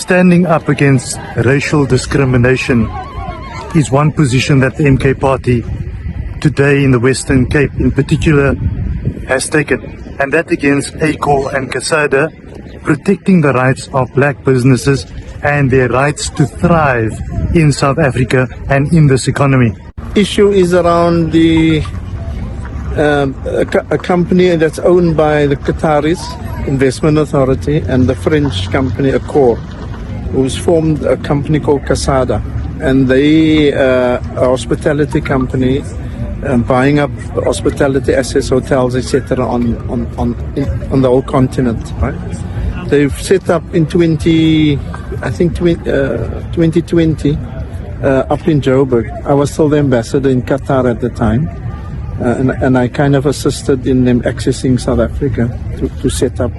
Standing up against racial discrimination is one position that the MK Party today in the Western Cape in particular has taken, and that against ACOR and CASADA, protecting the rights of black businesses and their rights to thrive in South Africa and in this economy. Issue is around the a company that's owned by the Qataris Investment Authority and the French company Accor, who's formed a company called CASADA, and they are a hospitality company buying up hospitality assets, hotels, etc. on the whole continent. Right? They've set up in 2020 up in Joburg. I was still the ambassador in Qatar at the time, and I kind of assisted in them accessing South Africa to set up.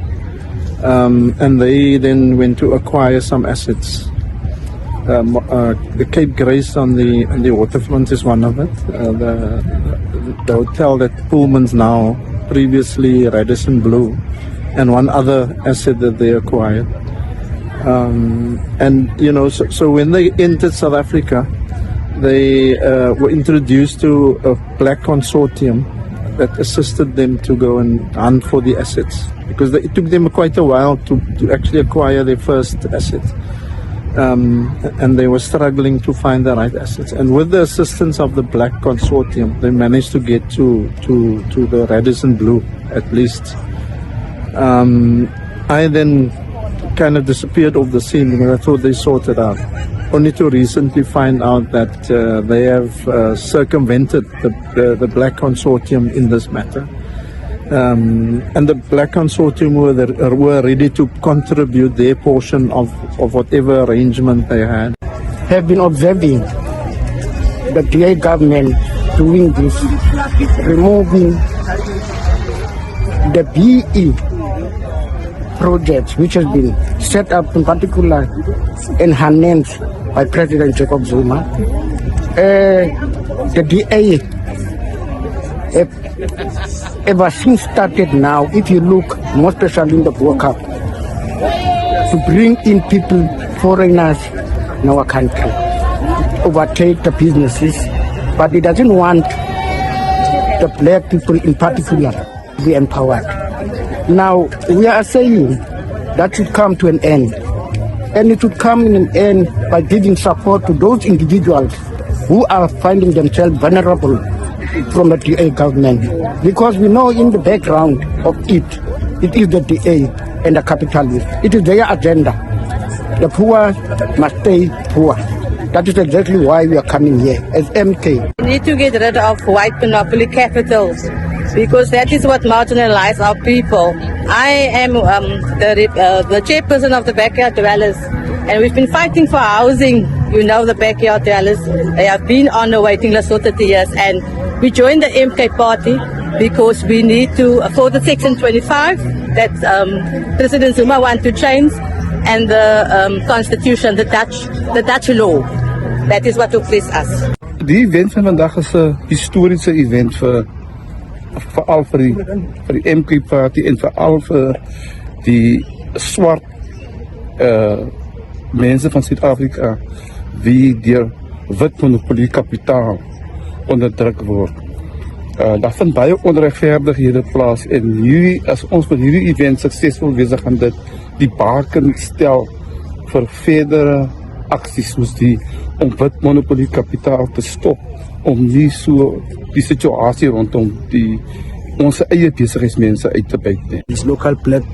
And they then went to acquire some assets. The Cape Grace on the waterfront is one of it. The hotel that Pullman's now, previously Radisson Blue, and one other asset that they acquired. And you know, so when they entered South Africa, they were introduced to a black consortium that assisted them to go and hunt for the assets, because it took them quite a while to actually acquire their first asset. And they were struggling to find the right assets. And with the assistance of the black consortium, they managed to get to the Radisson Blue, at least. I then kind of disappeared off the scene because I thought they sorted out, only to recently find out that they have circumvented the black consortium in this matter. And the black consortium were ready to contribute their portion of whatever arrangement they had. Have been observing the DA government doing this, removing the BE project, which has been set up in particular and enhanced by President Jacob Zuma. The DA ever since started now, if you look more especially in the World Cup, to bring in people, foreigners in our country, overtake the businesses, but it doesn't want the black people in particular to be empowered. Now, we are saying that should come to an end, and it should come in an end by giving support to those individuals who are finding themselves vulnerable from the DA government, because we know in the background of it is the DA and the capitalists. It is their agenda. The poor must stay poor. That is exactly why we are coming here as MK. We need to get rid of white monopoly capitals, because that is what marginalizes our people. I am the chairperson of the Backyard Dwellers, and we've been fighting for housing. You know, the Backyard Dwellers, they have been on the waiting list for 30 years, and we joined the MK Party because we need to, for the Section 25 that President Zuma wants to change, and the Constitution, the Dutch law. That is what oppress us. Die event van vandag is 'n historiese event veral vir die MK Party en veral vir die swart mense van Suid-Afrika wie deur wit monopolie kapitaal onderdruk word. Daar vind baie onregverdighede plaas, en as ons met hierdie event suksesvol besig gaan dit die baken stel vir verdere aksies soos om wit monopolie kapitaal te stop, om nie so die situasie rondom onze eie besigheidsmense uit te buit nie. These local black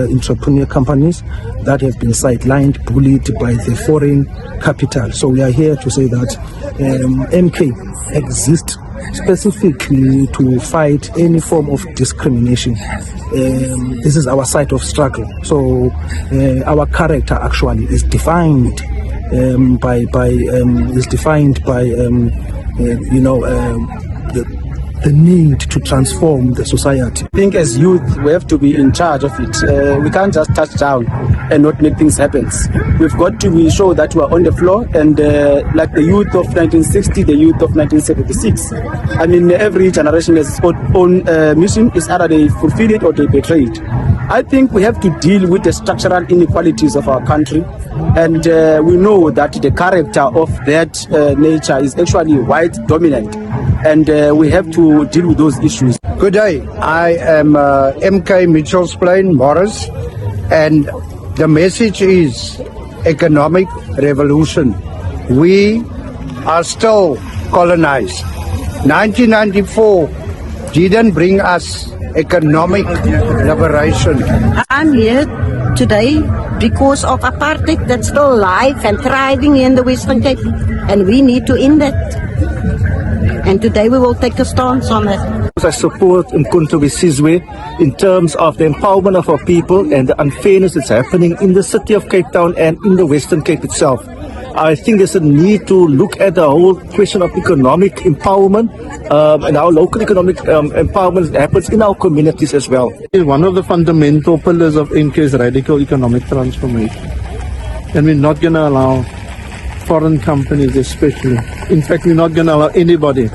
entrepreneur companies that have been sidelined, bullied by the foreign capital. So we are here to say that MK exists specifically to fight any form of discrimination. This is our side of struggle. So our character actually is defined by the need to transform the society. I think as youth, we have to be in charge of it. We can't just touch down and not make things happen. We've got to be sure that we're on the floor, and like the youth of 1960, the youth of 1976. I mean, every generation has its own mission. It's either they fulfill it or they betray it. I think we have to deal with the structural inequalities of our country. And we know that the character of that nature is actually white dominant, and we have to deal with those issues. Good day. I am MK Mitchell's Plain Morris, and the message is economic revolution. We are still colonized. 1994 didn't bring us economic liberation. I'm here today because of apartheid that's still alive and thriving in the Western Cape, and we need to end it. And today we will take a stance on it. I support UMkhonto Wesizwe in terms of the empowerment of our people and the unfairness that's happening in the city of Cape Town and in the Western Cape itself. I think there's a need to look at the whole question of economic empowerment and how local economic empowerment happens in our communities as well. One of the fundamental pillars of MK is radical economic transformation. And we're not going to allow foreign companies especially. In fact, we're not going to allow anybody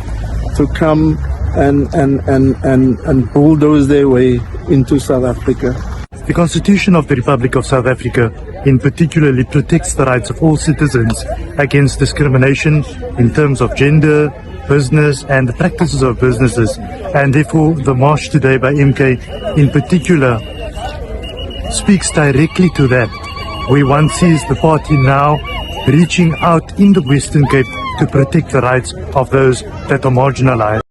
to come and bulldoze their way into South Africa. The Constitution of the Republic of South Africa in particularly protects the rights of all citizens against discrimination in terms of gender, business and the practices of businesses. And therefore the march today by MK in particular speaks directly to that. We one sees the party now reaching out in the Western Cape to protect the rights of those that are marginalized.